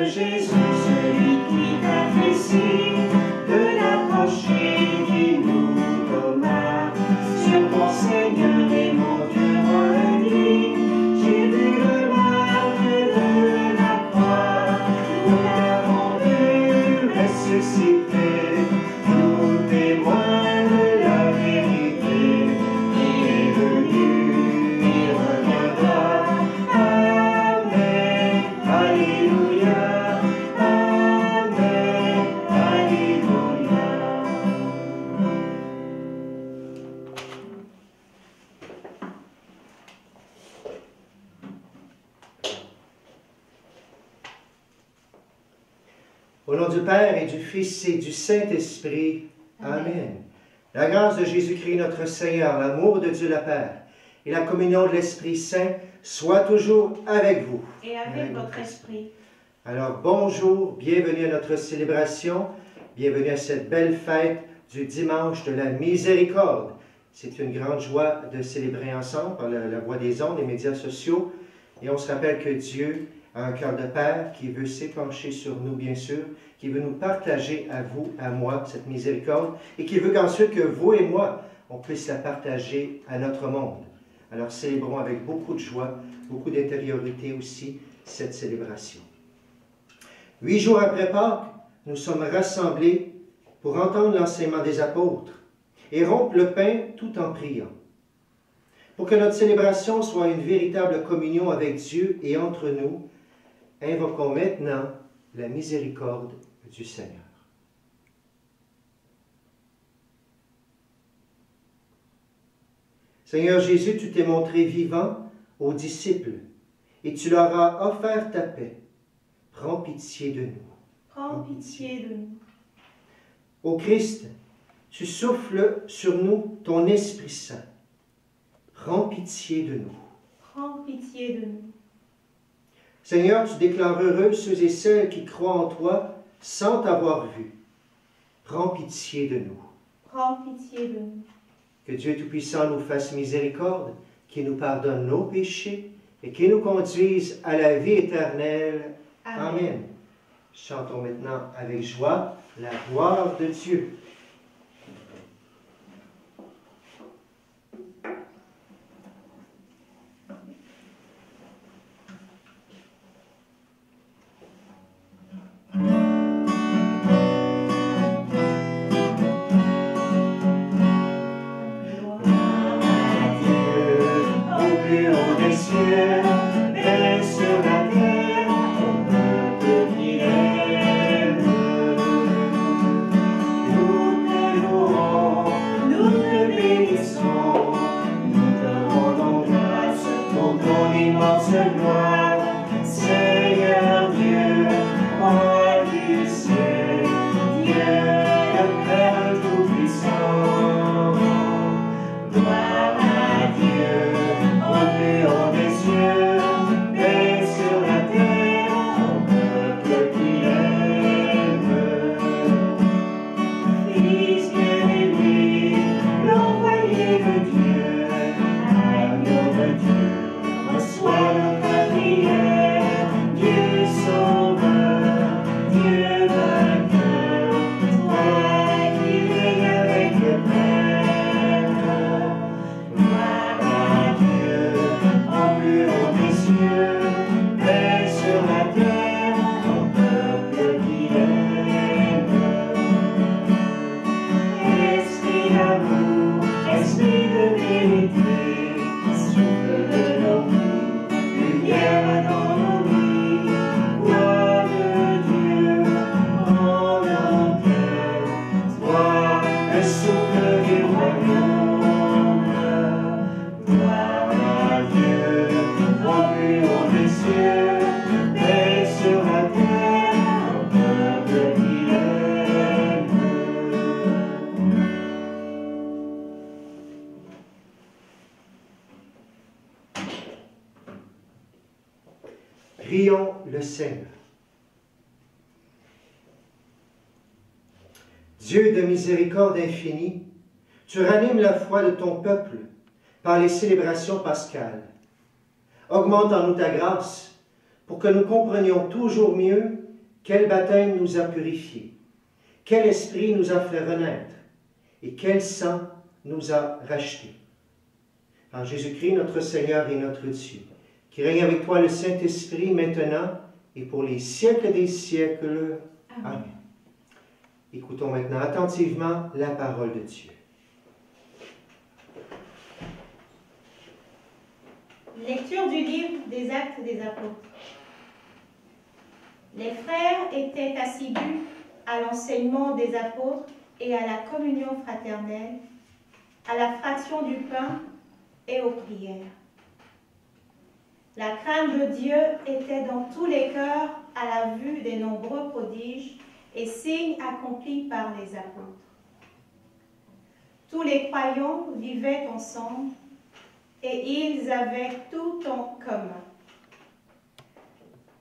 de Jésus, celui qui t'a fait signe de l'approcher, qui nous tomba sur ton Seigneur et mon Dieu redit. J'ai vu le marque de la croix, nous l'avons vu ressusciter, nous témoins de la vérité. Il est venu, il reviendra. Amen, alléluia. Amen, alléluia. Au nom du Père et du Fils et du Saint-Esprit. Amen. La grâce de Jésus-Christ notre Seigneur, l'amour de Dieu le Père et la communion de l'Esprit Saint soient toujours avec vous. Et avec votre esprit. Alors bonjour, bienvenue à notre célébration, bienvenue à cette belle fête du dimanche de la miséricorde. C'est une grande joie de célébrer ensemble par la voix des ondes, des médias sociaux. Et on se rappelle que Dieu a un cœur de Père qui veut s'épancher sur nous, bien sûr, qui veut nous partager à vous, à moi, cette miséricorde, et qui veut qu'ensuite que vous et moi, on puisse la partager à notre monde. Alors célébrons avec beaucoup de joie, beaucoup d'intériorité aussi, cette célébration. 8 jours après Pâques, nous sommes rassemblés pour entendre l'enseignement des apôtres et rompre le pain tout en priant. Pour que notre célébration soit une véritable communion avec Dieu et entre nous, invoquons maintenant la miséricorde du Seigneur. Seigneur Jésus, tu t'es montré vivant aux disciples et tu leur as offert ta paix. Prends pitié de nous. Prends pitié de nous. Ô Christ, tu souffles sur nous ton Esprit Saint. Prends pitié de nous. Prends pitié de nous. Seigneur, tu déclares heureux ceux et celles qui croient en toi sans t'avoir vu. Prends pitié de nous. Prends pitié de nous. Que Dieu Tout-Puissant nous fasse miséricorde, qu'il nous pardonne nos péchés et qu'il nous conduise à la vie éternelle. Amen. Amen. Chantons maintenant avec joie la gloire de Dieu. Prions le Seigneur. Dieu de miséricorde infinie, tu ranimes la foi de ton peuple par les célébrations pascales. Augmente en nous ta grâce pour que nous comprenions toujours mieux Quel baptême nous a purifiés, quel esprit nous a fait renaître, et quel sang nous a rachetés. Par Jésus-Christ, notre Seigneur et notre Dieu, qui règne avec toi le Saint-Esprit maintenant et pour les siècles des siècles. Amen. Écoutons maintenant attentivement la parole de Dieu. Lecture du livre des Actes des Apôtres. Les frères étaient assidus à l'enseignement des apôtres et à la communion fraternelle, à la fraction du pain et aux prières. La crainte de Dieu était dans tous les cœurs à la vue des nombreux prodiges et signes accomplis par les apôtres. Tous les croyants vivaient ensemble et ils avaient tout en commun.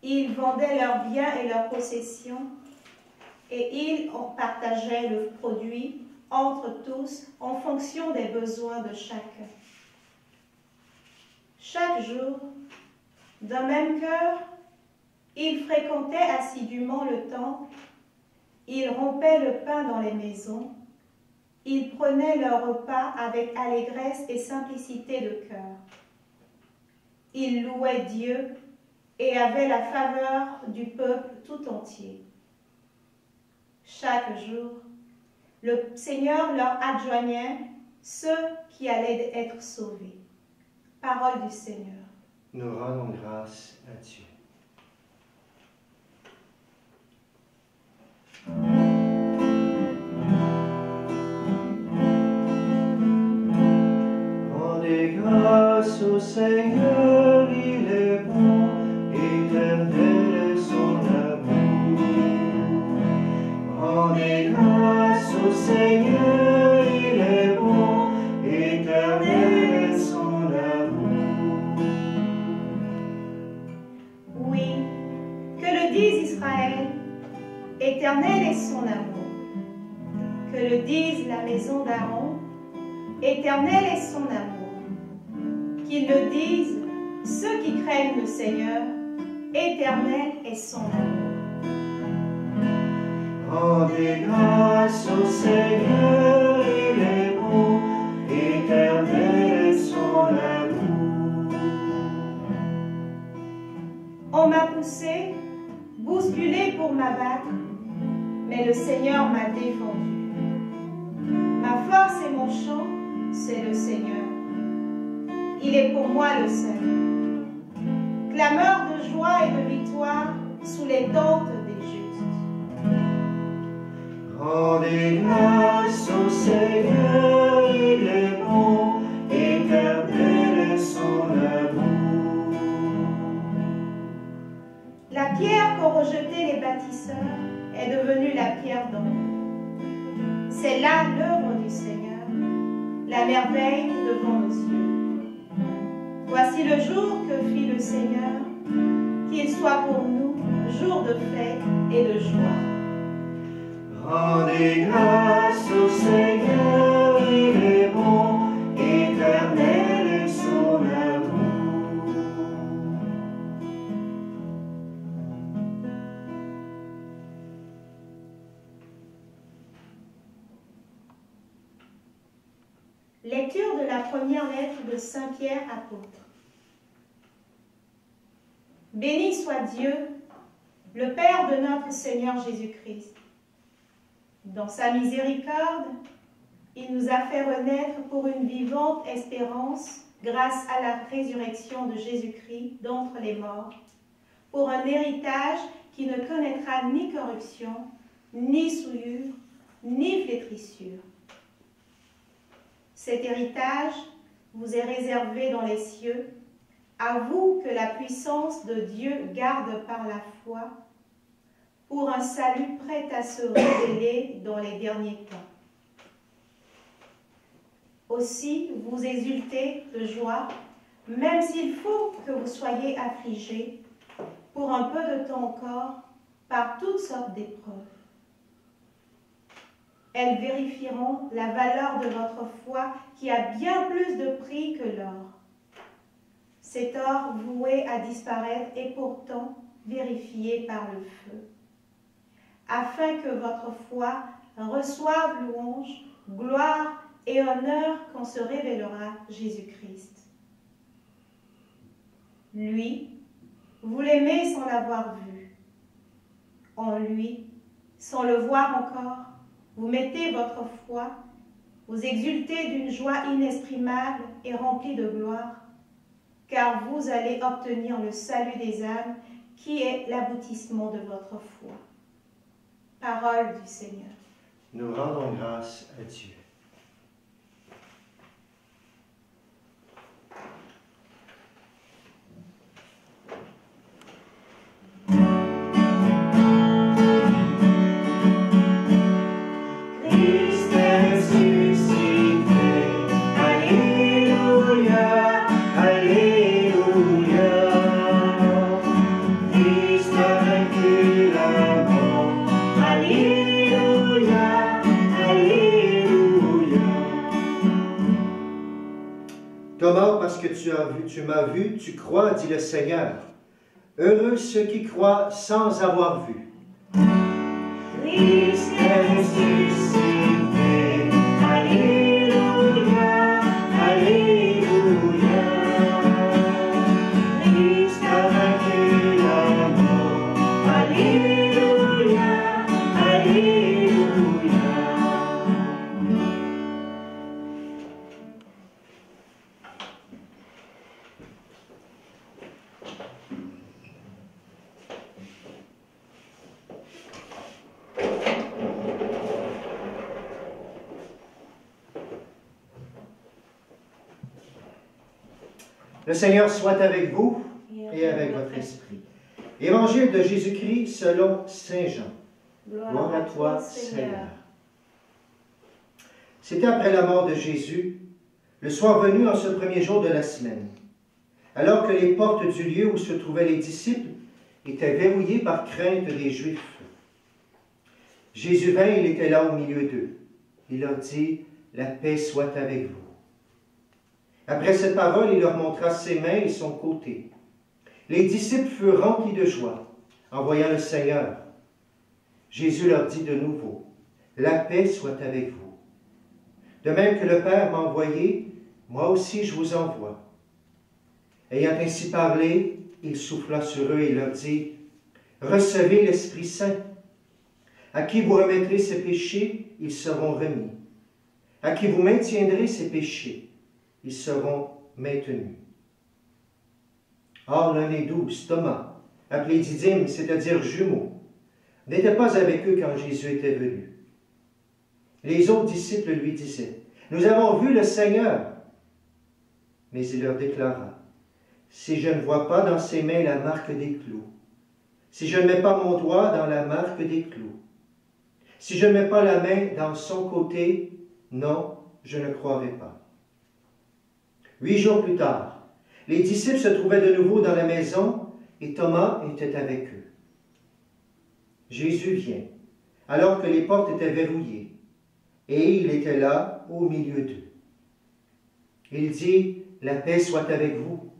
Ils vendaient leurs biens et leurs possessions et ils en partageaient le produit entre tous en fonction des besoins de chacun. Chaque jour, d'un même cœur, ils fréquentaient assidûment le temple, ils rompaient le pain dans les maisons, ils prenaient leur repas avec allégresse et simplicité de cœur. Ils louaient Dieu et avaient la faveur du peuple tout entier. Chaque jour, le Seigneur leur adjoignait ceux qui allaient être sauvés. Parole du Seigneur. Nous rendons grâce à Dieu. Rendez grâce au Seigneur, il est bon, éternel est son amour. Rendez grâce au Seigneur, il est bon, éternel est son amour. Oui, que le dise Israël, éternel est son amour. Que le dise la maison d'Aaron, éternel est son amour. Qu'ils le disent ceux qui craignent le Seigneur, éternel est son amour. Rendez grâce au Seigneur, il est bon, éternel est son amour. On m'a poussé, bousculé pour m'abattre, mais le Seigneur m'a défendu. Ma force et mon chant, c'est le Seigneur. Il est pour moi le salut. Clameur de joie et de victoire sous les tentes des justes. Rendez grâce au Seigneur, il est bon, éternel est son amour. La pierre qu'ont rejetée les bâtisseurs est devenue la pierre d'angle. C'est là l'œuvre du Seigneur, la merveille devant nos yeux. Voici le jour que fit le Seigneur, qu'il soit pour nous jour de fête et de joie. Rendez grâce au Seigneur, il est bon, éternel est son amour. Lecture de la première lettre de Saint Pierre apôtre. Béni soit Dieu, le Père de notre Seigneur Jésus-Christ. Dans sa miséricorde, il nous a fait renaître pour une vivante espérance grâce à la résurrection de Jésus-Christ d'entre les morts, pour un héritage qui ne connaîtra ni corruption, ni souillure, ni flétrissure. Cet héritage vous est réservé dans les cieux, à vous que la puissance de Dieu garde par la foi, pour un salut prêt à se révéler dans les derniers temps. Aussi, vous exultez de joie, même s'il faut que vous soyez affligés, pour un peu de temps encore, par toutes sortes d'épreuves. Elles vérifieront la valeur de votre foi qui a bien plus de prix que l'or. Cet or voué à disparaître est pourtant vérifié par le feu. afin que votre foi reçoive louange, gloire et honneur quand se révélera Jésus-Christ. Lui, vous l'aimez sans l'avoir vu. En lui, sans le voir encore, vous mettez votre foi, vous exultez d'une joie inexprimable et remplie de gloire, car vous allez obtenir le salut des âmes qui est l'aboutissement de votre foi. Parole du Seigneur. Nous rendons grâce à Dieu. Christ est ressuscité, Alléluia, Alléluia. Christ a vaincu la mort, Alléluia, Alléluia. Thomas, parce que tu m'as vu, tu crois, dit le Seigneur. Heureux ceux qui croient sans avoir vu. Christ est ressuscité, Alléluia, Alléluia. Christ a vaincu la mort, Alléluia, Alléluia. Le Seigneur soit avec vous et avec votre esprit. Évangile de Jésus-Christ selon Saint Jean. Gloire à toi, Seigneur. C'était après la mort de Jésus, le soir venu en ce premier jour de la semaine, alors que les portes du lieu où se trouvaient les disciples étaient verrouillées par crainte des Juifs. Jésus vint, il était là au milieu d'eux. Il leur dit, « La paix soit avec vous. » Après cette parole, il leur montra ses mains et son côté. Les disciples furent remplis de joie en voyant le Seigneur. Jésus leur dit de nouveau, « La paix soit avec vous. De même que le Père m'a envoyé, moi aussi je vous envoie. » Ayant ainsi parlé, il souffla sur eux et leur dit, « Recevez l'Esprit Saint. À qui vous remettrez ses péchés, ils seront remis. À qui vous maintiendrez ses péchés, ils seront maintenus. » Or, l'un des 12, Thomas, appelé Didyme, c'est-à-dire jumeau, n'était pas avec eux quand Jésus était venu. Les autres disciples lui disaient, « Nous avons vu le Seigneur. » Mais il leur déclara, « Si je ne vois pas dans ses mains la marque des clous, si je ne mets pas mon doigt dans la marque des clous, si je ne mets pas la main dans son côté, non, je ne croirai pas. » 8 jours plus tard, les disciples se trouvaient de nouveau dans la maison et Thomas était avec eux. Jésus vient, alors que les portes étaient verrouillées, et il était là au milieu d'eux. Il dit, « La paix soit avec vous. »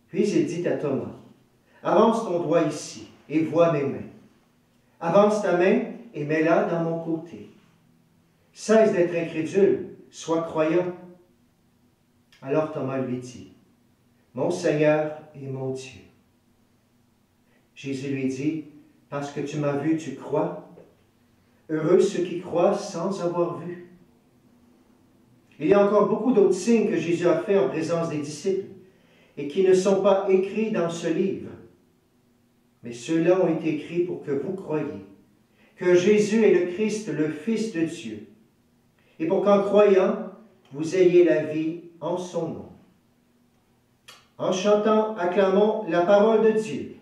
Puis il dit à Thomas, « Avance ton doigt ici et vois mes mains. Avance ta main et mets-la dans mon côté. Cesse d'être incrédule, sois croyant. » Alors Thomas lui dit, « Mon Seigneur et mon Dieu. » Jésus lui dit, « Parce que tu m'as vu, tu crois. Heureux ceux qui croient sans avoir vu. » Il y a encore beaucoup d'autres signes que Jésus a faits en présence des disciples et qui ne sont pas écrits dans ce livre. Mais ceux-là ont été écrits pour que vous croyiez que Jésus est le Christ, le Fils de Dieu, et pour qu'en croyant, vous ayez la vie en son nom. En chantant, acclamons la parole de Dieu.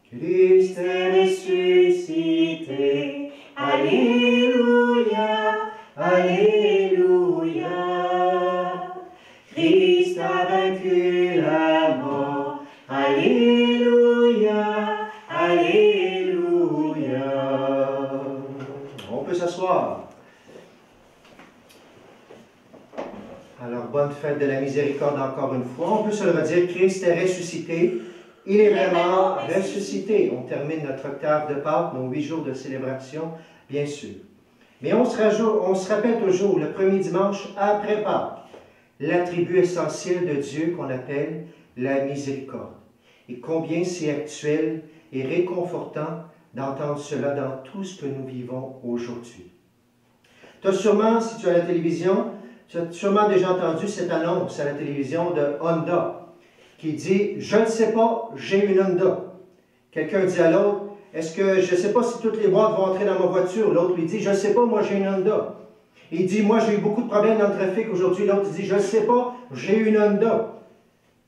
Christ est ressuscité, Alléluia, Alléluia. Christ a vaincu la mort, Alléluia, Alléluia. On peut s'asseoir. Alors, bonne fête de la miséricorde encore une fois. On peut se le redire, Christ est ressuscité. Il est vraiment ressuscité. On termine notre octave de Pâques, nos 8 jours de célébration, bien sûr. Mais on se rappelle toujours, le premier dimanche après Pâques, l'attribut essentiel de Dieu qu'on appelle la miséricorde. Et combien c'est actuel et réconfortant d'entendre cela dans tout ce que nous vivons aujourd'hui. Tu as sûrement, si tu as la télévision, tu as sûrement déjà entendu cette annonce à la télévision de Honda qui dit « Je ne sais pas, j'ai une Honda ». Quelqu'un dit à l'autre « Est-ce que je ne sais pas si toutes les boîtes vont entrer dans ma voiture ». L'autre lui dit « Je ne sais pas, moi j'ai une Honda ». Il dit « Moi j'ai eu beaucoup de problèmes dans le trafic aujourd'hui ». L'autre dit « Je ne sais pas, j'ai une Honda ».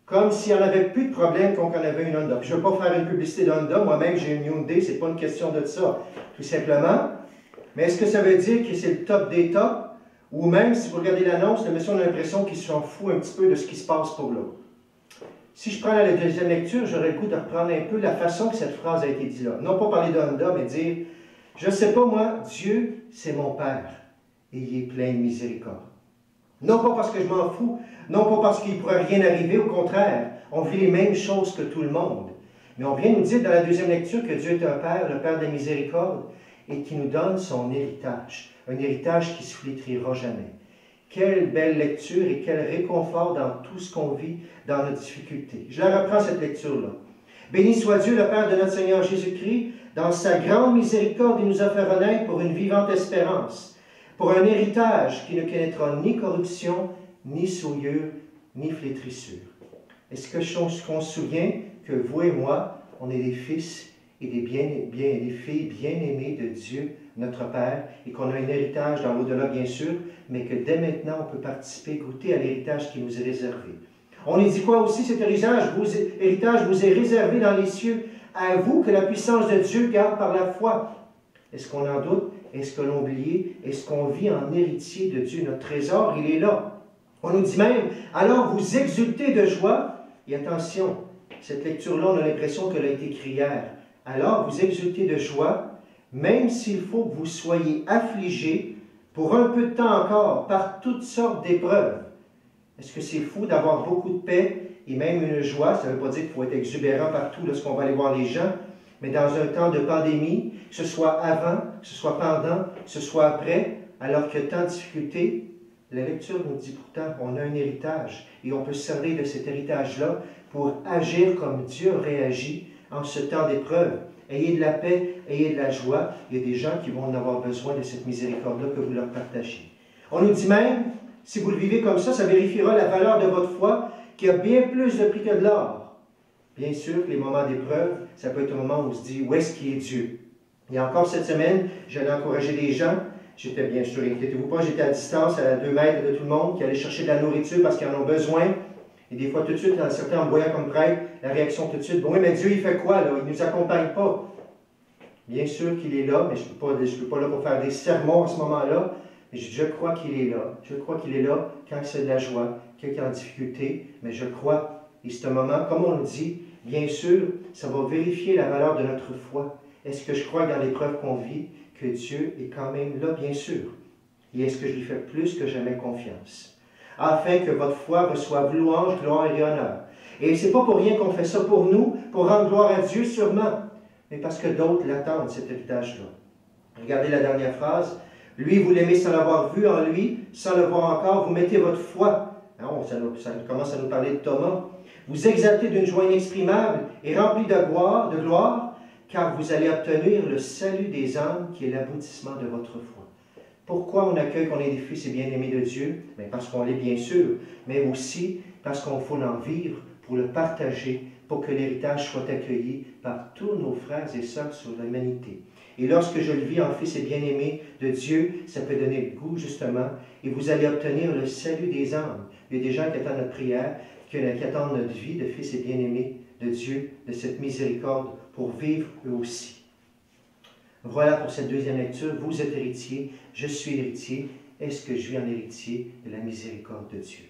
Comme s'il n'y en avait plus de problème qu'on en avait une Honda. Puis je ne veux pas faire une publicité d'Honda. Moi-même, j'ai une Hyundai. Ce n'est pas une question de ça, tout simplement. Mais est-ce que ça veut dire que c'est le top des tops? Ou même, si vous regardez l'annonce, le monsieur a l'impression qu'il s'en fout un petit peu de ce qui se passe pour l'autre. Si je prends la deuxième lecture, j'aurais le goût de reprendre un peu la façon que cette phrase a été dite là. Non pas parler de Honda, mais dire « Je ne sais pas, moi, Dieu, c'est mon Père, et il est plein de miséricorde. » Non pas parce que je m'en fous, non pas parce qu'il ne pourrait rien arriver, au contraire, on vit les mêmes choses que tout le monde. Mais on vient nous dire dans la deuxième lecture que Dieu est un Père, le Père de la miséricorde, et qui nous donne son héritage, un héritage qui ne se flétrira jamais. Quelle belle lecture et quel réconfort dans tout ce qu'on vit dans nos difficultés. Je la reprends cette lecture-là. Béni soit Dieu, le Père de notre Seigneur Jésus-Christ, dans sa grande miséricorde, il nous a fait renaître pour une vivante espérance, pour un héritage qui ne connaîtra ni corruption, ni souillure, ni flétrissure. Est-ce qu'on se souvient que vous et moi, on est des fils et des filles bien-aimés de Dieu, notre Père, et qu'on a un héritage dans l'au-delà, bien sûr, mais que dès maintenant, on peut participer, goûter à l'héritage qui nous est réservé. On nous dit quoi aussi? Cet héritage vous est réservé dans les cieux, à vous que la puissance de Dieu garde par la foi. Est-ce qu'on en doute? Est-ce que l'on oublie? Est-ce qu'on vit en héritier de Dieu? Notre trésor, il est là. On nous dit même, alors vous exultez de joie. Et attention, cette lecture-là, on a l'impression qu'elle a été écrite hier. Alors vous exultez de joie, même s'il faut que vous soyez affligés pour un peu de temps encore par toutes sortes d'épreuves. Est-ce que c'est fou d'avoir beaucoup de paix et même une joie? Ça ne veut pas dire qu'il faut être exubérant partout lorsqu'on va aller voir les gens, mais dans un temps de pandémie, que ce soit avant, que ce soit pendant, que ce soit après, alors qu'il y a tant de difficultés, la lecture nous dit pourtant qu'on a un héritage et on peut se servir de cet héritage-là pour agir comme Dieu réagit en ce temps d'épreuve. Ayez de la paix, ayez de la joie. Il y a des gens qui vont en avoir besoin de cette miséricorde-là que vous leur partagez. On nous dit même, si vous le vivez comme ça vérifiera la valeur de votre foi qui a bien plus de prix que de l'or. Bien sûr que les moments d'épreuve, ça peut être un moment où on se dit, où est-ce qu'il est Dieu? Et encore cette semaine, j'allais encourager des gens. J'étais bien sûr, inquiétez-vous pas, j'étais à distance, à 2 mètres de tout le monde, qui allait chercher de la nourriture parce qu'ils en ont besoin. Et des fois, tout de suite, certains en voyant comme prêtre, la réaction tout de suite, bon, oui, mais Dieu, il fait quoi, là? Il ne nous accompagne pas. Bien sûr qu'il est là, mais je ne suis pas là pour faire des sermons à ce moment-là, mais je crois qu'il est là. Je crois qu'il est là quand c'est de la joie, quelqu'un est en difficulté, mais je crois, et c'est un moment, comme on le dit, bien sûr, ça va vérifier la valeur de notre foi. Est-ce que je crois dans l'épreuve qu'on vit, que Dieu est quand même là, bien sûr? Et est-ce que je lui fais plus que jamais confiance? Afin que votre foi reçoive louange, gloire et honneur. Et ce n'est pas pour rien qu'on fait ça pour nous, pour rendre gloire à Dieu sûrement, mais parce que d'autres l'attendent, cet héritage-là. Regardez la dernière phrase. Lui, vous l'aimez sans l'avoir vu en lui, sans le voir encore, vous mettez votre foi. Non, ça commence à nous parler de Thomas. Vous exaltez d'une joie inexprimable et rempli de gloire, car vous allez obtenir le salut des âmes qui est l'aboutissement de votre foi. Pourquoi on accueille qu'on est des fils et bien-aimés de Dieu? Mais parce qu'on l'est bien sûr, mais aussi parce qu'on faut en vivre pour le partager, pour que l'héritage soit accueilli par tous nos frères et sœurs sur l'humanité. Et lorsque je le vis en fils et bien-aimé de Dieu, ça peut donner le goût justement, et vous allez obtenir le salut des âmes. Il y a des gens qui attendent notre prière, qui attendent notre vie de fils et bien-aimés de Dieu, de cette miséricorde, pour vivre eux aussi. Voilà pour cette deuxième lecture. Vous êtes héritier, je suis héritier. Est-ce que je vis en héritier de la miséricorde de Dieu?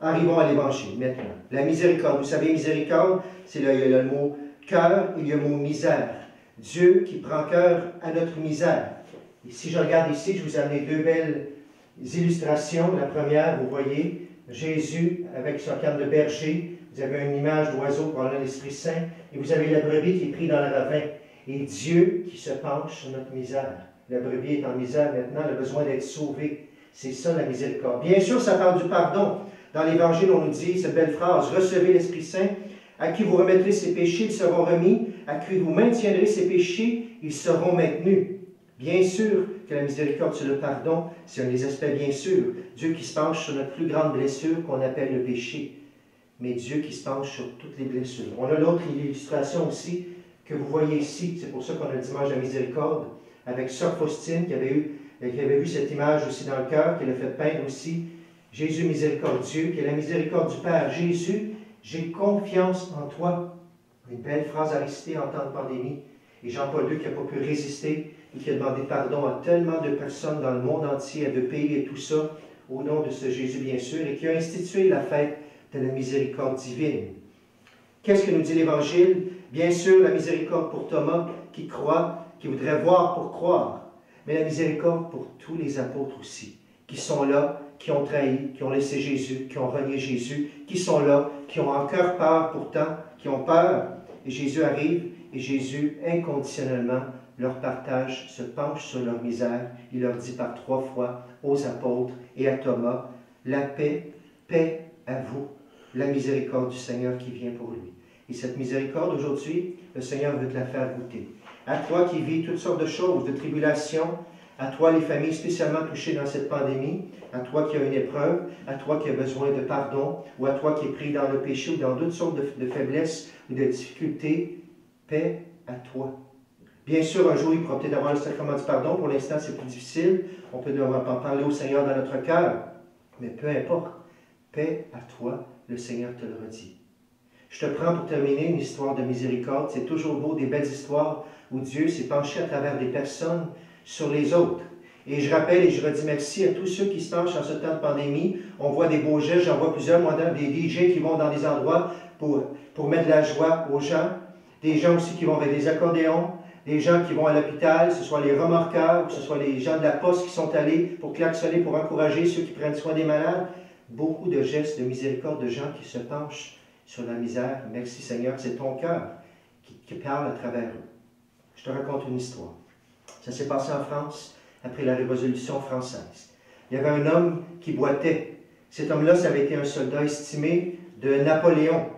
Arrivons à l'Évangile maintenant. La miséricorde, vous savez, miséricorde, c'est là, il y a le mot cœur et il y a le mot misère. Dieu qui prend cœur à notre misère. Et si je regarde ici, je vous ai amené 2 belles illustrations. La première, vous voyez, Jésus avec son canne de berger, vous avez une image d'oiseau pour l'Esprit Saint, et vous avez la brebis qui est prise dans le ravin, et Dieu qui se penche sur notre misère. La brebis est en misère maintenant, elle a besoin d'être sauvée. C'est ça la miséricorde. Bien sûr, ça parle du pardon. Dans l'Évangile, on nous dit cette belle phrase, « Recevez l'Esprit Saint, à qui vous remettrez ses péchés, ils seront remis, à qui vous maintiendrez ses péchés, ils seront maintenus. » Bien sûr que la miséricorde sur le pardon, c'est un des aspects bien sûr. Dieu qui se penche sur notre plus grande blessure qu'on appelle le péché. Mais Dieu qui se penche sur toutes les blessures. On a l'autre illustration aussi que vous voyez ici. C'est pour ça qu'on a le dimanche de la miséricorde avec Sœur Faustine qui avait vu cette image aussi dans le cœur, qui l'a fait peindre aussi. Jésus miséricordieux, qui est la miséricorde du Père. Jésus, j'ai confiance en toi. Une belle phrase à réciter en temps de pandémie. Et Jean-Paul II qui n'a pas pu résister et qui a demandé pardon à tellement de personnes dans le monde entier, à de pays et tout ça, au nom de ce Jésus bien sûr, et qui a institué la fête de la miséricorde divine. Qu'est-ce que nous dit l'Évangile? Bien sûr, la miséricorde pour Thomas qui croit, qui voudrait voir pour croire, mais la miséricorde pour tous les apôtres aussi, qui sont là, qui ont trahi, qui ont laissé Jésus, qui ont renié Jésus, qui sont là, qui ont encore peur pourtant, qui ont peur, et Jésus arrive, et Jésus, inconditionnellement, leur partage, se penche sur leur misère. Il leur dit par 3 fois aux apôtres et à Thomas, la paix, paix à vous, la miséricorde du Seigneur qui vient pour lui. Et cette miséricorde, aujourd'hui, le Seigneur veut te la faire goûter. À toi qui vis toutes sortes de choses, de tribulations, à toi les familles spécialement touchées dans cette pandémie, à toi qui as une épreuve, à toi qui as besoin de pardon, ou à toi qui es pris dans le péché ou dans toutes sortes de faiblesses ou de difficultés, paix à toi. Bien sûr, un jour, il pourra peut-être avoir le sacrement du pardon. Pour l'instant, c'est plus difficile. On peut devoir en parler au Seigneur dans notre cœur. Mais peu importe. Paix à toi, le Seigneur te le redit. Je te prends pour terminer une histoire de miséricorde. C'est toujours beau, des belles histoires où Dieu s'est penché à travers des personnes sur les autres. Et je rappelle et je redis merci à tous ceux qui se penchent en ce temps de pandémie. On voit des beaux gestes, j'en vois plusieurs, moi, des DJ qui vont dans des endroits pour mettre de la joie aux gens. Des gens aussi qui vont avec des accordéons. Des gens qui vont à l'hôpital, que ce soit les remorqueurs, que ce soit les gens de la poste qui sont allés pour klaxonner, pour encourager ceux qui prennent soin des malades. Beaucoup de gestes de miséricorde de gens qui se penchent sur la misère. Merci Seigneur, c'est ton cœur qui parle à travers eux. Je te raconte une histoire. Ça s'est passé en France après la Révolution française. Il y avait un homme qui boitait. Cet homme-là, ça avait été un soldat estimé de Napoléon,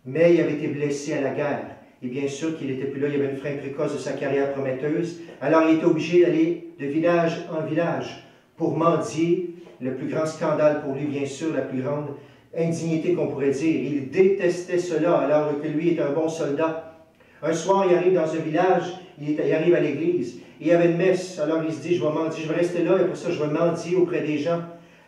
mais il avait été blessé à la guerre. Et bien sûr qu'il n'était plus là, il y avait une fin précoce de sa carrière prometteuse. Alors il était obligé d'aller de village en village pour mendier, le plus grand scandale pour lui, bien sûr, la plus grande indignité qu'on pourrait dire. Il détestait cela alors que lui est un bon soldat. Un soir, il arrive dans un village, il arrive à l'église, il y avait une messe, alors il se dit, je vais mendier, je vais rester là, et pour ça je vais mendier auprès des gens.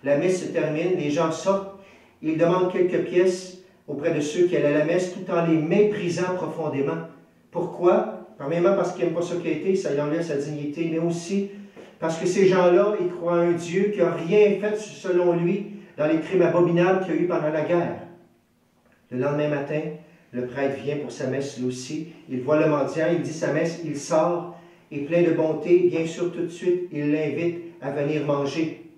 La messe se termine, les gens sortent, il demande quelques pièces auprès de ceux qui allaient à la messe, tout en les méprisant profondément. Pourquoi? Premièrement, parce qu'il n'aime pas ce qu'il a été, ça lui enlève sa dignité, mais aussi parce que ces gens-là, ils croient à un Dieu qui n'a rien fait selon lui dans les crimes abominables qu'il y a eu pendant la guerre. Le lendemain matin, le prêtre vient pour sa messe lui aussi, il voit le mendiant, il dit sa messe, il sort, et plein de bonté, bien sûr tout de suite, il l'invite à venir manger.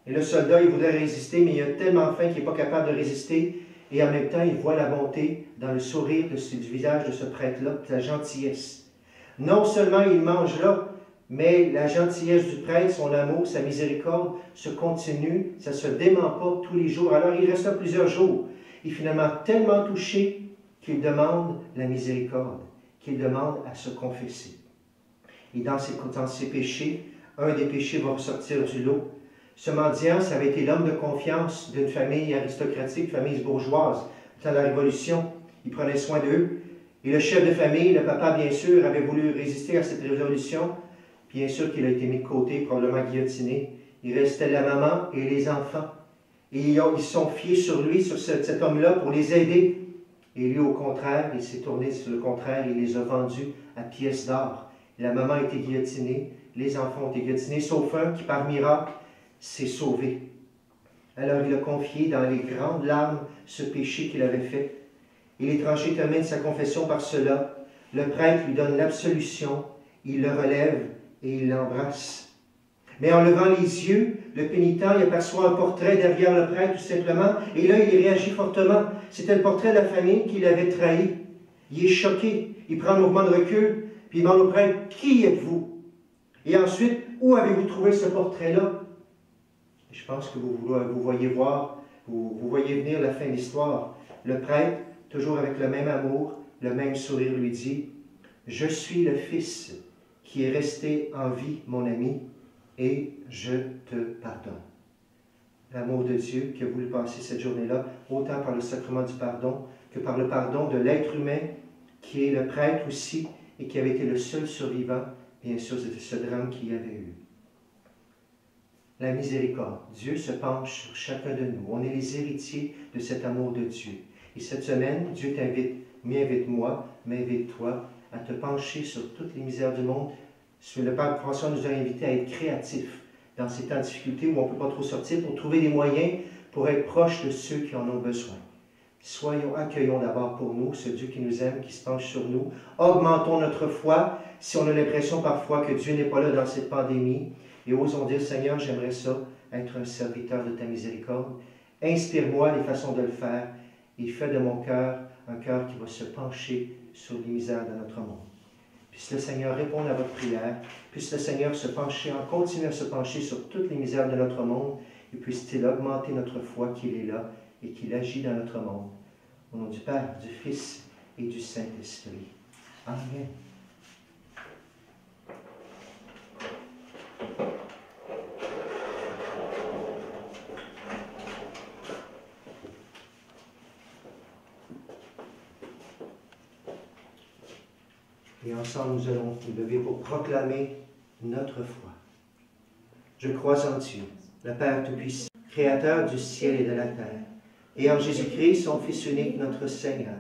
Et le soldat, il voudrait résister, mais il a tellement faim qu'il n'est pas capable de résister. Et en même temps, il voit la bonté dans le sourire du visage de ce prêtre-là, de la gentillesse. Non seulement il mange là, mais la gentillesse du prêtre, son amour, sa miséricorde se continue, ça ne se dément pas tous les jours. Alors il reste là plusieurs jours. Il est finalement tellement touché qu'il demande la miséricorde, qu'il demande à se confesser. Et dans ses péchés, un des péchés va ressortir du lot. Ce mendiant, ça avait été l'homme de confiance d'une famille aristocratique, famille bourgeoise. Dans la Révolution, il prenait soin d'eux. Et le chef de famille, le papa, bien sûr, avait voulu résister à cette révolution. Bien sûr qu'il a été mis de côté, probablement guillotiné. Il restait la maman et les enfants. Et ils se sont fiés sur lui, sur cet homme-là, pour les aider. Et lui, au contraire, il s'est tourné sur le contraire, il les a vendus à pièces d'or. La maman a été guillotinée, les enfants ont été guillotinés, sauf un qui, par miracle, s'est sauvé. Alors il a confié dans les grandes larmes ce péché qu'il avait fait. Et l'étranger termine sa confession par cela. Le prêtre lui donne l'absolution, il le relève et il l'embrasse. Mais en levant les yeux, le pénitent il aperçoit un portrait derrière le prêtre tout simplement, et là il réagit fortement. C'était le portrait de la famille qui l'avait trahi. Il est choqué, il prend un mouvement de recul, puis il demande au prêtre, « Qui êtes-vous? » Et ensuite, où avez-vous trouvé ce portrait-là? Je pense que vous voyez voir, vous voyez venir la fin de l'histoire. Le prêtre, toujours avec le même amour, le même sourire, lui dit, « Je suis le fils qui est resté en vie, mon ami, et je te pardonne. » L'amour de Dieu qui a voulu passer cette journée-là, autant par le sacrement du pardon que par le pardon de l'être humain, qui est le prêtre aussi, et qui avait été le seul survivant, bien sûr, de ce drame qu'il y avait eu. La miséricorde. Dieu se penche sur chacun de nous. On est les héritiers de cet amour de Dieu. Et cette semaine, Dieu m'invite-moi, m'invite-toi, à te pencher sur toutes les misères du monde. Le Père François nous a invités à être créatifs dans ces temps de difficulté où on ne peut pas trop sortir, pour trouver des moyens pour être proche de ceux qui en ont besoin. Accueillons d'abord pour nous ce Dieu qui nous aime, qui se penche sur nous. Augmentons notre foi si on a l'impression parfois que Dieu n'est pas là dans cette pandémie. Et osons dire, Seigneur, j'aimerais ça, être un serviteur de ta miséricorde. Inspire-moi les façons de le faire et fais de mon cœur un cœur qui va se pencher sur les misères de notre monde. Puisse le Seigneur répondre à votre prière. Puisse le Seigneur continuer à se pencher sur toutes les misères de notre monde. Et puisse-t-il augmenter notre foi qu'il est là et qu'il agit dans notre monde. Au nom du Père, du Fils et du Saint-Esprit. Amen. Et ensemble, nous allons nous lever pour proclamer notre foi. Je crois en Dieu, le Père Tout-Puissant, Créateur du ciel et de la terre, et en Jésus-Christ, son Fils unique, notre Seigneur,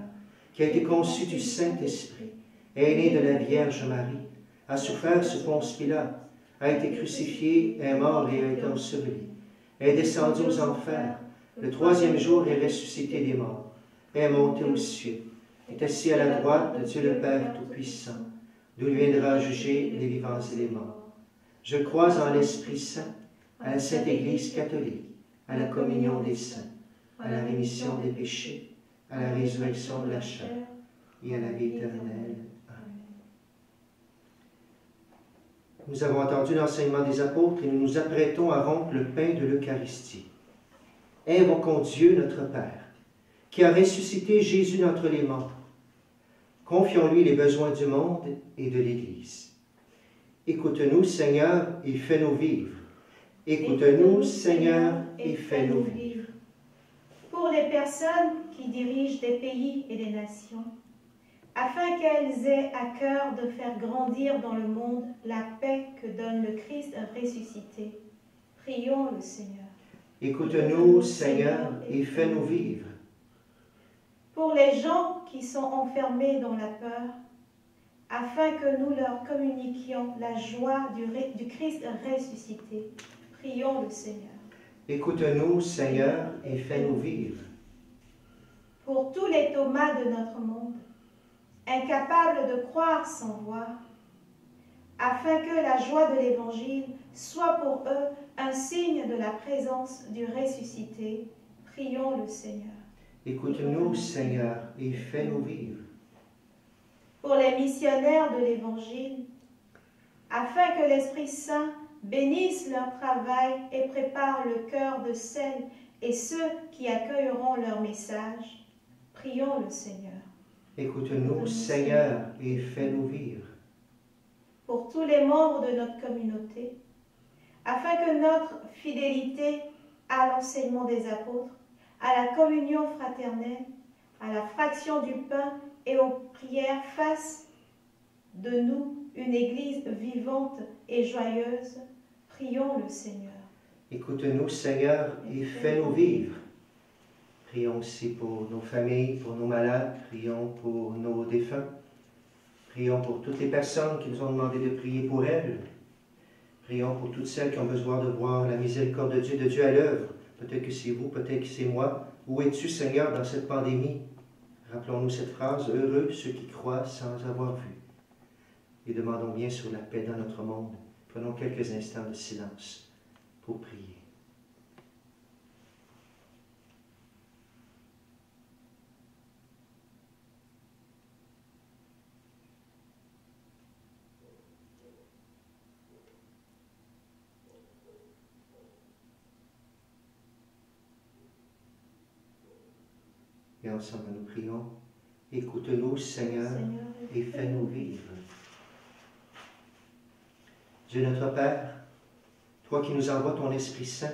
qui a été conçu du Saint-Esprit, est né de la Vierge Marie, a souffert sous Ponce Pilate, a été crucifié, est mort et a été enseveli, est descendu aux enfers, le troisième jour est ressuscité des morts, est monté aux cieux, est assis à la droite de Dieu le Père Tout-Puissant, d'où il viendra juger les vivants et les morts. Je crois en l'Esprit Saint, à la Sainte Église catholique, à la communion des saints, à la rémission des péchés, à la résurrection de la chair et à la vie éternelle. Amen. Nous avons entendu l'enseignement des apôtres et nous nous apprêtons à rompre le pain de l'Eucharistie. Invoquons Dieu notre Père, qui a ressuscité Jésus d'entre les morts. Confions-lui les besoins du monde et de l'Église. Écoute-nous, Seigneur, et fais-nous vivre. Écoute-nous, Seigneur, et fais-nous vivre. Pour les personnes qui dirigent des pays et des nations, afin qu'elles aient à cœur de faire grandir dans le monde la paix que donne le Christ ressuscité, prions le Seigneur. Écoute-nous, Seigneur, et fais-nous vivre. Pour les gens qui sont enfermés dans la peur, afin que nous leur communiquions la joie du Christ ressuscité, prions le Seigneur. Écoute-nous, Seigneur, et fais-nous vivre. Pour tous les Thomas de notre monde, incapables de croire sans voir, afin que la joie de l'Évangile soit pour eux un signe de la présence du ressuscité, prions le Seigneur. Écoute-nous, Seigneur, et fais-nous vivre. Pour les missionnaires de l'Évangile, afin que l'Esprit Saint bénisse leur travail et prépare le cœur de celles et ceux qui accueilleront leur message, prions le Seigneur. Écoute-nous, Seigneur, et fais-nous vivre. Pour tous les membres de notre communauté, afin que notre fidélité à l'enseignement des apôtres, à la communion fraternelle, à la fraction du pain et aux prières fasse de nous une Église vivante et joyeuse, prions le Seigneur. Écoute-nous, Seigneur, et fais-nous vivre. Prions aussi pour nos familles, pour nos malades, prions pour nos défunts. Prions pour toutes les personnes qui nous ont demandé de prier pour elles. Prions pour toutes celles qui ont besoin de voir la miséricorde de Dieu à l'œuvre. Peut-être que c'est vous, peut-être que c'est moi. Où es-tu, Seigneur, dans cette pandémie? Rappelons-nous cette phrase, « Heureux ceux qui croient sans avoir vu ». Et demandons bien sûr la paix dans notre monde. Prenons quelques instants de silence pour prier. Et ensemble, nous prions. Écoute-nous, Seigneur, et fais-nous vivre. Dieu notre Père, toi qui nous envoies ton Esprit Saint,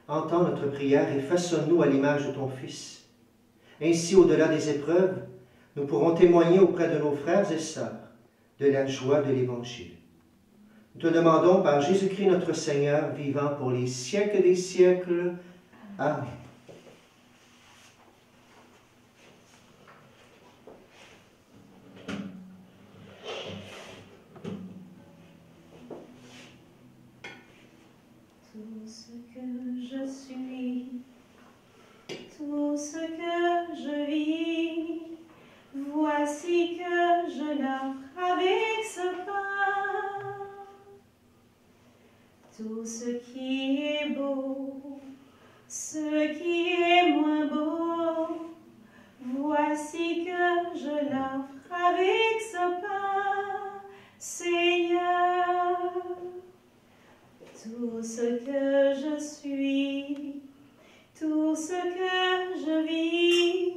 entends notre prière et façonne-nous à l'image de ton Fils. Ainsi, au-delà des épreuves, nous pourrons témoigner auprès de nos frères et sœurs de la joie de l'Évangile. Nous te demandons par Jésus-Christ notre Seigneur, vivant pour les siècles des siècles. Amen. Tout ce que je suis, tout ce que je vis, voici que je l'offre avec ce pain. Tout ce qui est beau, ce qui est moins beau, voici que je l'offre avec ce pain, Seigneur. Tout ce que je suis, tout ce que je vis,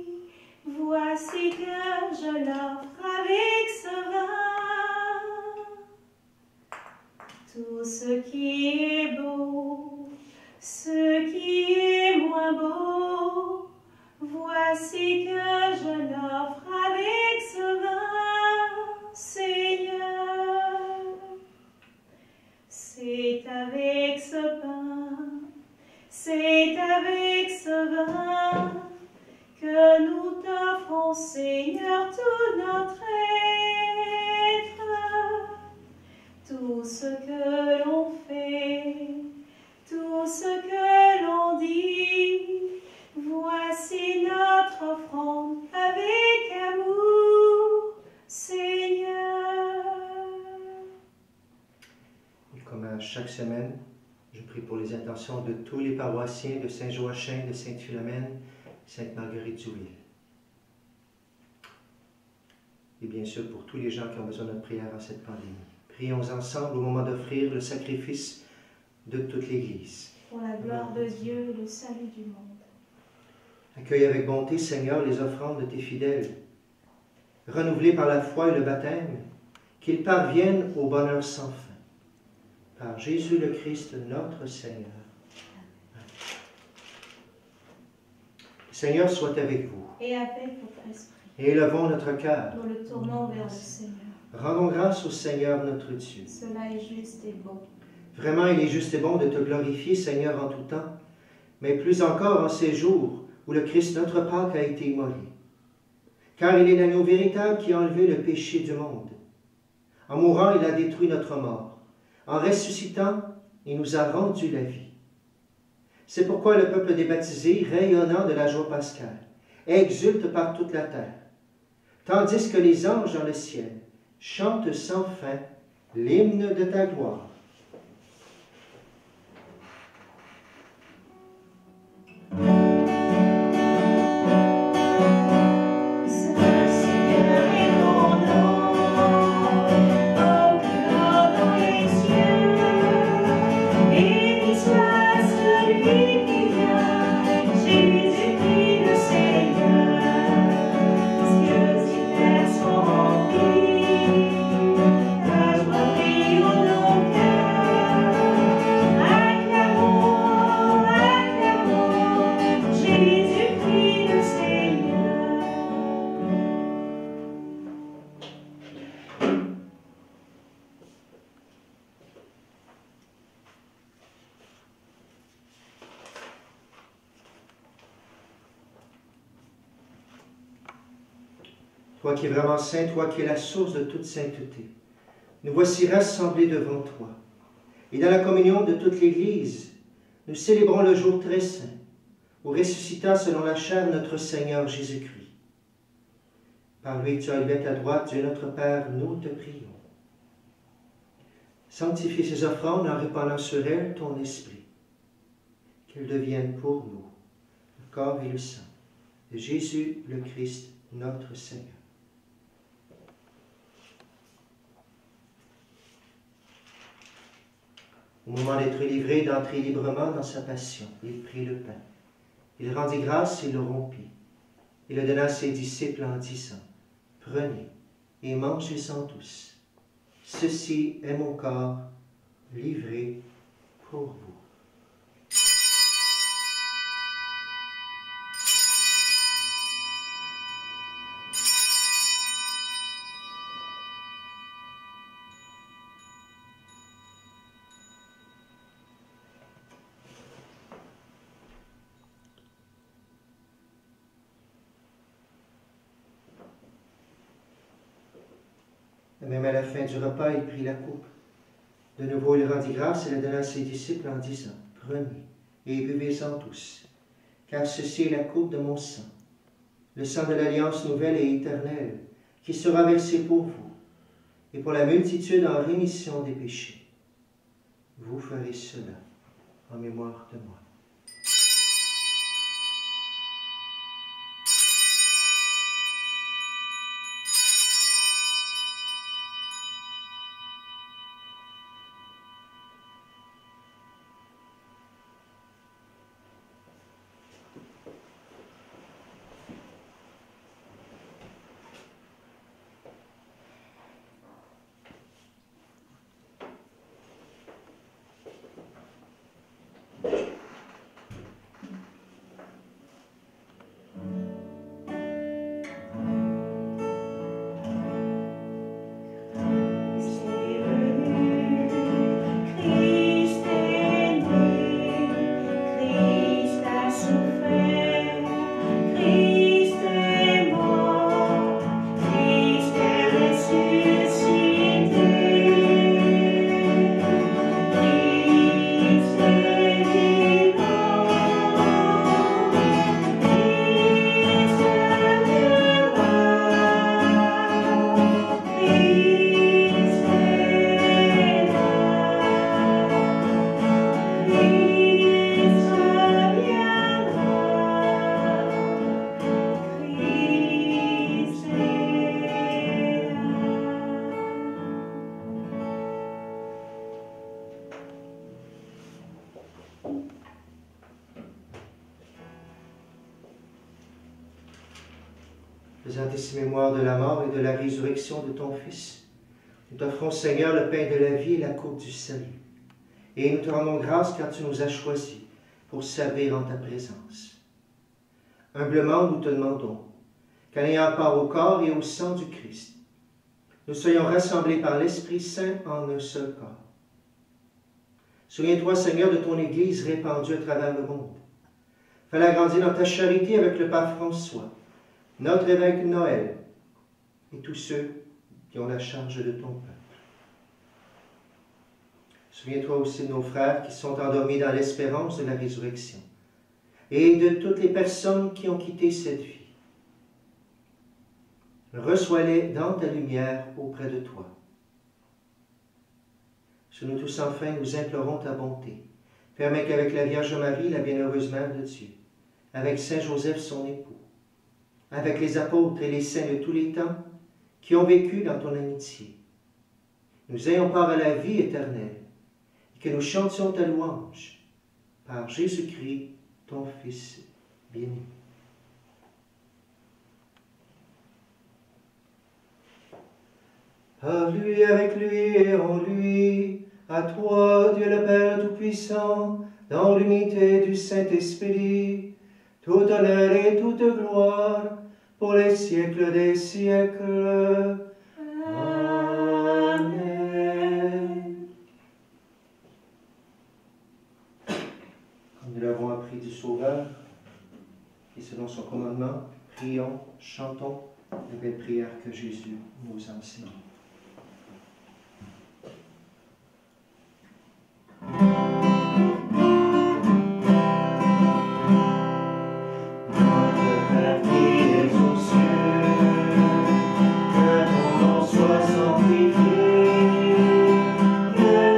voici que je l'offre avec ce vin. Tout ce qui est beau, ce qui est moins beau, voici que je l'offre avec ce vin, Seigneur. C'est avec ce pain, c'est avec ce vin que nous t'offrons, Seigneur, tout notre être. Tout ce que l'on fait, tout ce que l'on dit, voici notre offrande avec amour, Seigneur. Comme à chaque semaine, je prie pour les intentions de tous les paroissiens de Saint-Joachim, de Sainte-Philomène, Sainte-Marguerite-du-Wil. Et bien sûr pour tous les gens qui ont besoin de notre prière en cette pandémie. Prions ensemble au moment d'offrir le sacrifice de toute l'Église. Pour la gloire de Dieu et le salut du monde. Accueille avec bonté, Seigneur, les offrandes de tes fidèles, renouvelées par la foi et le baptême, qu'ils parviennent au bonheur sans fin. Par Jésus le Christ, notre Seigneur. Amen. Le Seigneur soit avec vous. Et avec votre esprit. Et élevons notre cœur. Nous le tournons vers le Seigneur. Rendons grâce au Seigneur notre Dieu. Cela est juste et bon. Vraiment, il est juste et bon de te glorifier, Seigneur, en tout temps, mais plus encore en ces jours où le Christ, notre Pâque, a été immolé. Car il est l'agneau véritable qui a enlevé le péché du monde. En mourant, il a détruit notre mort. En ressuscitant, il nous a rendu la vie. C'est pourquoi le peuple des baptisés, rayonnant de la joie pascale, exulte par toute la terre, tandis que les anges dans le ciel chantent sans fin l'hymne de ta gloire. Toi qui es vraiment saint, toi qui es la source de toute sainteté, nous voici rassemblés devant toi. Et dans la communion de toute l'Église, nous célébrons le jour très saint, où ressuscita selon la chair notre Seigneur Jésus-Christ. Par lui, tu as élevé à ta droite, Dieu notre Père, nous te prions. Sanctifie ces offrandes en répandant sur elles ton esprit. Qu'elles deviennent pour nous le corps et le sang de Jésus le Christ, notre Seigneur. Au moment d'être livré, d'entrer librement dans sa passion, il prit le pain. Il rendit grâce et le rompit. Il le donna à ses disciples en disant, « Prenez et mangez-en tous. Ceci est mon corps livré pour vous. » Même à la fin du repas, il prit la coupe. De nouveau, il rendit grâce et la donna à ses disciples en disant, « Prenez et buvez-en tous, car ceci est la coupe de mon sang, le sang de l'alliance nouvelle et éternelle, qui sera versé pour vous et pour la multitude en rémission des péchés. Vous ferez cela en mémoire de moi. » Faisant ainsi mémoire de la mort et de la résurrection de ton Fils, nous t'offrons, Seigneur, le pain de la vie et la coupe du salut. Et nous te rendons grâce car tu nous as choisis pour servir en ta présence. Humblement, nous te demandons qu'en ayant part au corps et au sang du Christ, nous soyons rassemblés par l'Esprit Saint en un seul corps. Souviens-toi, Seigneur, de ton Église répandue à travers le monde. Fais-la grandir dans ta charité avec le Pape François, notre évêque Noël et tous ceux qui ont la charge de ton peuple. Souviens-toi aussi de nos frères qui sont endormis dans l'espérance de la résurrection et de toutes les personnes qui ont quitté cette vie. Reçois-les dans ta lumière auprès de toi. Sur nous tous enfin, nous implorons ta bonté. Permets qu'avec la Vierge Marie, la bienheureuse Mère de Dieu, avec Saint Joseph son époux, avec les apôtres et les saints de tous les temps qui ont vécu dans ton amitié, nous ayons part à la vie éternelle et que nous chantions ta louange par Jésus-Christ, ton Fils bien-aimé. Par lui, avec lui et en lui, à toi, Dieu le Père Tout-Puissant, dans l'unité du Saint-Esprit, tout honneur et toute gloire, pour les siècles des siècles. Amen. Comme nous l'avons appris du Sauveur, et selon son commandement, prions, chantons les belles prières que Jésus nous enseigne. Que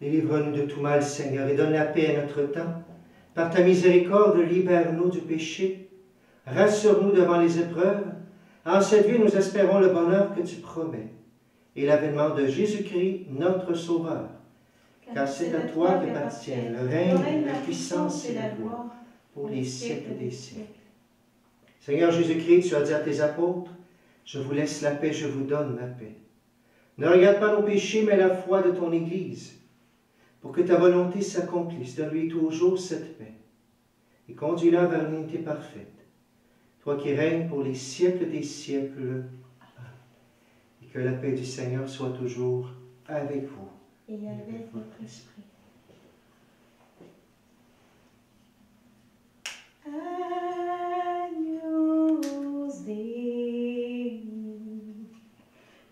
Délivre-nous de tout mal, Seigneur, et donne la paix à notre temps. Par ta miséricorde, libère-nous du péché. Rassure-nous devant les épreuves. En cette vie, nous espérons le bonheur que tu promets et l'avènement de Jésus-Christ, notre Sauveur. Car c'est à toi qu'appartient le règne, la puissance et la gloire pour les siècles des siècles. Seigneur Jésus-Christ, tu as dit à tes apôtres, « Je vous laisse la paix, je vous donne la paix. » Ne regarde pas nos péchés, mais la foi de ton Église. Pour que ta volonté s'accomplisse, donne-lui toujours cette paix et conduis-la vers l'unité parfaite. Toi qui règnes pour les siècles des siècles. Et que la paix du Seigneur soit toujours avec vous. Et avec votre esprit. Agnus Dei,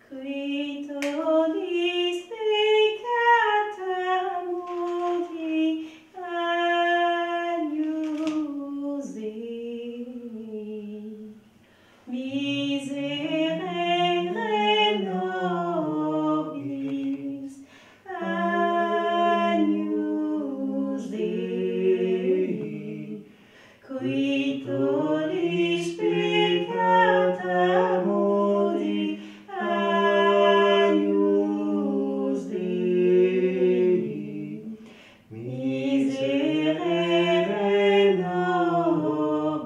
qui tollis peccata mundi, Agnus Dei, miserere nobis, Agnus Dei, qui tollis peccata mundi, Agnus Dei, miserere nobis,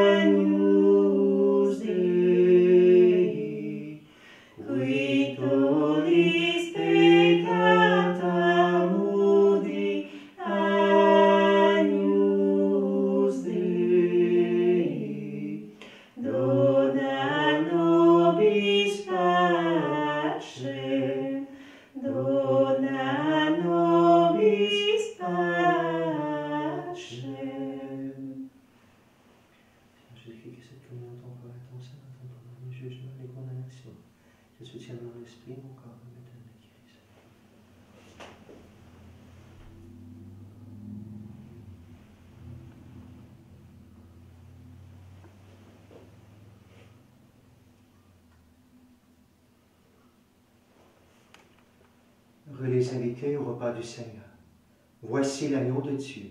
Agnus Dei, qui tollis peccata mundi, Agnus Dei, dona nobis pacem, dona nobis pacem. Jésus-Christ, que cette communion de ton corps et ton sang entendront les jugements et les condamnations. Je soutiens mon esprit, mon corps et me donne la guérison. Heureux les invités au repas du Seigneur. Voici l'agneau de Dieu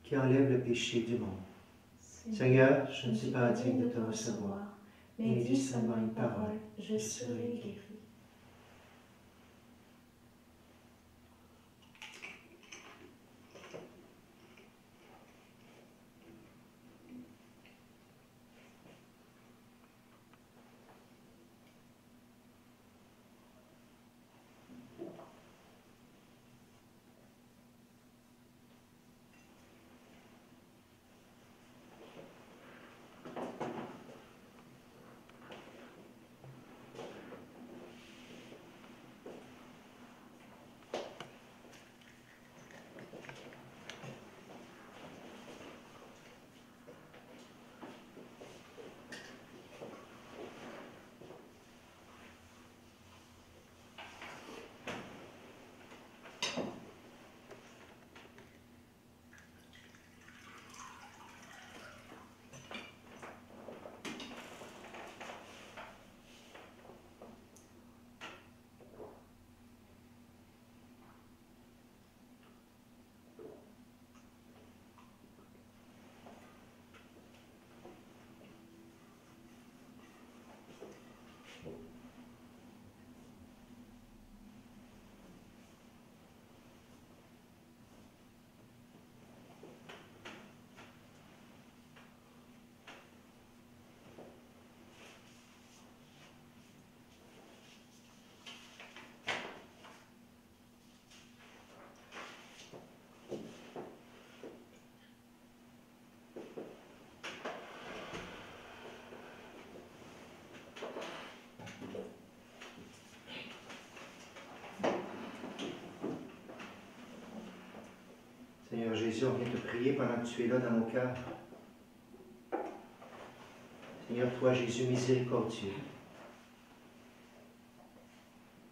qui enlève le péché du monde. Seigneur, je ne suis pas digne de te recevoir, mais dis seulement une parole, je serai guéri. Seigneur Jésus, on vient te prier pendant que tu es là dans nos cœurs. Seigneur, toi, Jésus, miséricordieux,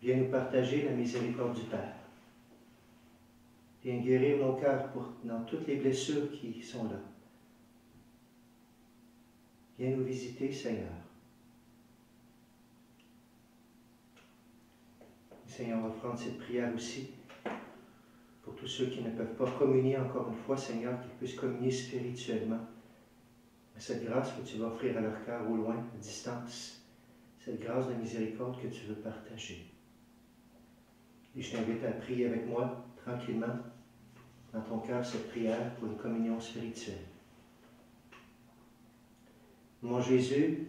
viens nous partager la miséricorde du Père. Viens guérir nos cœurs dans toutes les blessures qui sont là. Viens nous visiter, Seigneur. Seigneur, on va prendre cette prière aussi pour tous ceux qui ne peuvent pas communier encore une fois, Seigneur, qu'ils puissent communier spirituellement. Cette grâce que tu vas offrir à leur cœur au loin, à distance, cette grâce de miséricorde que tu veux partager. Et je t'invite à prier avec moi, tranquillement, dans ton cœur, cette prière pour une communion spirituelle. Mon Jésus,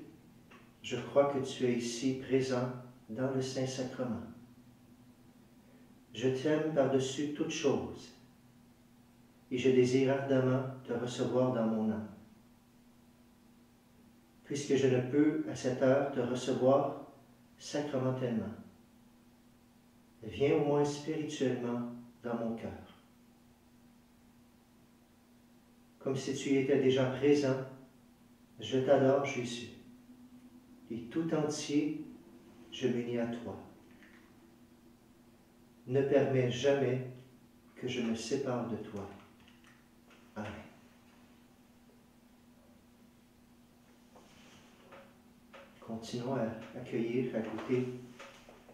je crois que tu es ici, présent dans le Saint-Sacrement. Je t'aime par-dessus toute chose, et je désire ardemment te recevoir dans mon âme. Puisque je ne peux à cette heure te recevoir sacramentellement, viens au moins spirituellement dans mon cœur. Comme si tu y étais déjà présent, je t'adore, Jésus, et tout entier, je m'unis à toi. Ne permets jamais que je me sépare de toi. Amen. Continuons à accueillir, à goûter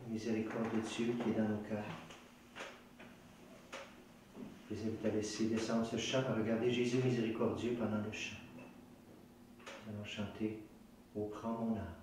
la miséricorde de Dieu qui est dans nos cœurs. Je vous invite à laisser descendre ce chant, à regarder Jésus miséricordieux pendant le chant. Nous allons chanter « Ô prends mon âme ».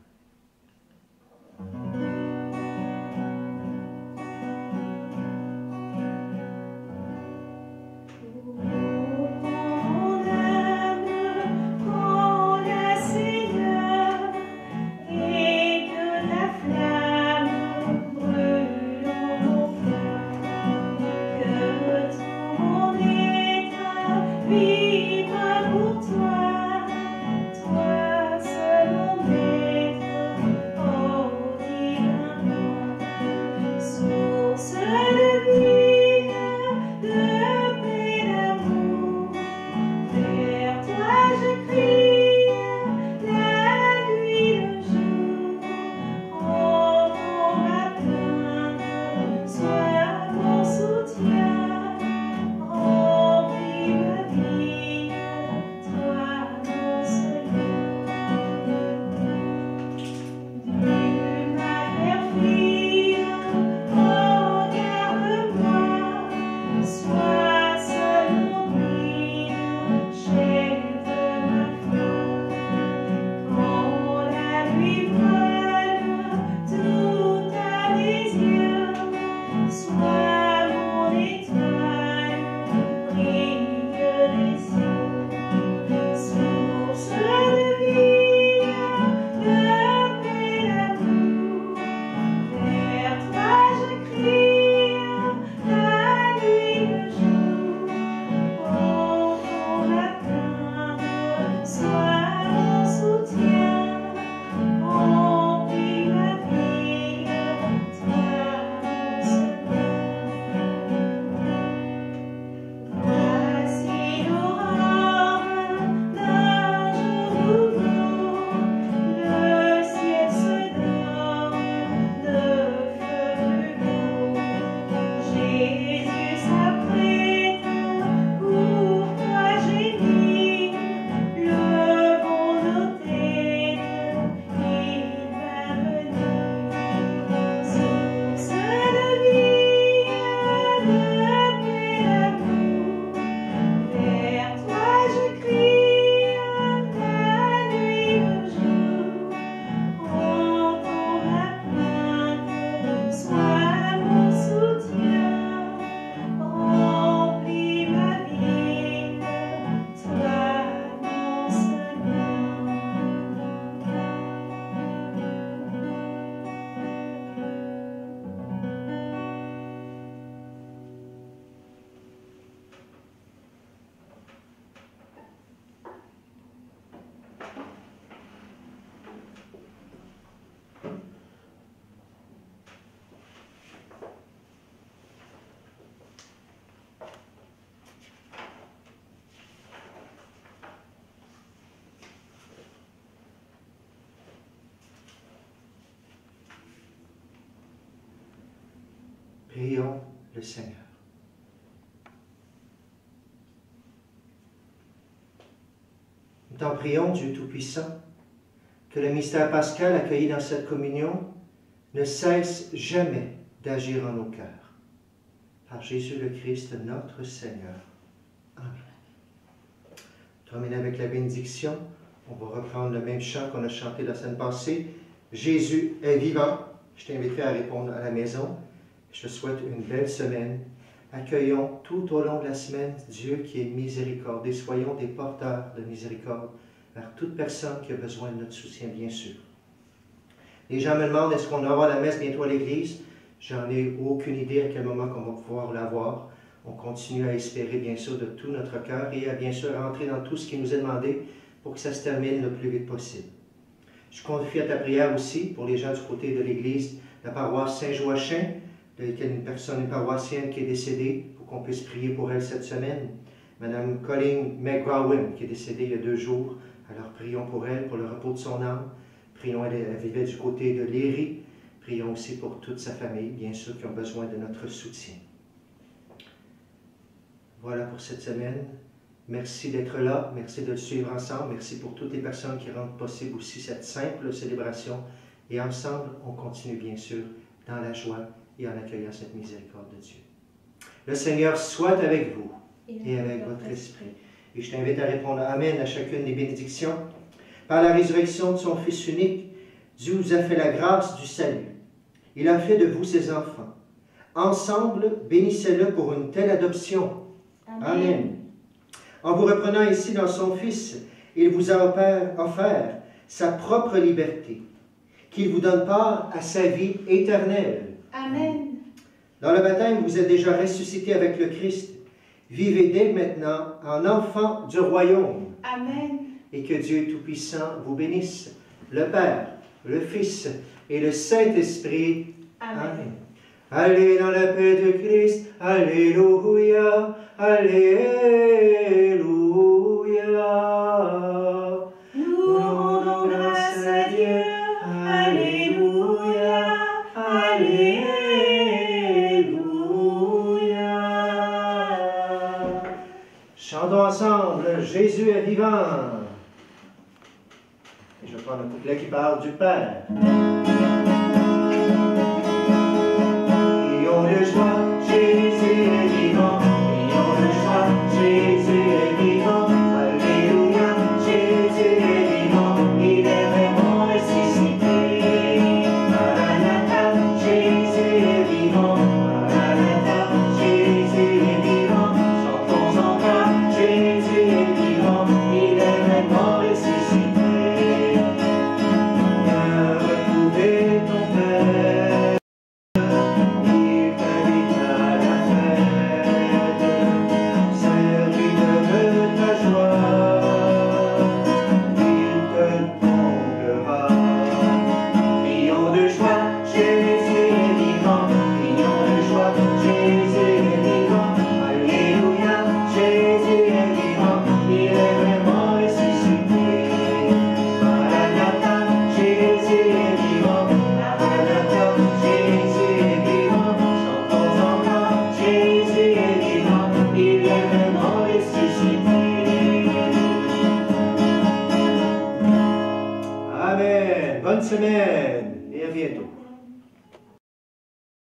Prions le Seigneur. Nous t'en prions, Dieu Tout-Puissant, que le mystère pascal accueilli dans cette communion ne cesse jamais d'agir en nos cœurs. Par Jésus le Christ, notre Seigneur. Amen. Terminer avec la bénédiction. On va reprendre le même chant qu'on a chanté la semaine passée. Jésus est vivant. Je t'inviterai à répondre à la maison. Je te souhaite une belle semaine. Accueillons tout au long de la semaine Dieu qui est miséricordieux. Soyons des porteurs de miséricorde vers toute personne qui a besoin de notre soutien, bien sûr. Les gens me demandent, est-ce qu'on aura la messe bientôt à l'église? J'en ai aucune idée à quel moment qu'on va pouvoir l'avoir. On continue à espérer, bien sûr, de tout notre cœur et à, bien sûr, rentrer dans tout ce qui nous est demandé pour que ça se termine le plus vite possible. Je confie à ta prière aussi pour les gens du côté de l'église, la paroisse Saint-Joachim, de laquelle une paroissienne qui est décédée, pour qu'on puisse prier pour elle cette semaine. Madame Colleen McGowan, qui est décédée il y a 2 jours. Alors prions pour elle, pour le repos de son âme. Prions, elle vivait du côté de Léry. Prions aussi pour toute sa famille, bien sûr, qui ont besoin de notre soutien. Voilà pour cette semaine. Merci d'être là. Merci de le suivre ensemble. Merci pour toutes les personnes qui rendent possible aussi cette simple célébration. Et ensemble, on continue, bien sûr, dans la joie et en accueillant cette miséricorde de Dieu. Le Seigneur soit avec vous et avec votre esprit. Et je t'invite à répondre Amen à chacune des bénédictions. Par la résurrection de son Fils unique, Dieu vous a fait la grâce du salut. Il a fait de vous ses enfants. Ensemble, bénissez-le pour une telle adoption. Amen. En vous reprenant ici dans son Fils, il vous a offert sa propre liberté, qu'il vous donne part à sa vie éternelle. Amen. Dans le baptême, vous êtes déjà ressuscité avec le Christ. Vivez dès maintenant en enfant du royaume. Amen. Et que Dieu Tout-Puissant vous bénisse, le Père, le Fils et le Saint-Esprit. Amen. Allez dans la paix de Christ. Alléluia. Alléluia. Nous rendons grâce à Dieu. Alléluia. Alléluia. Chantons ensemble, Jésus est vivant. Et je prends le couplet qui parle du Père.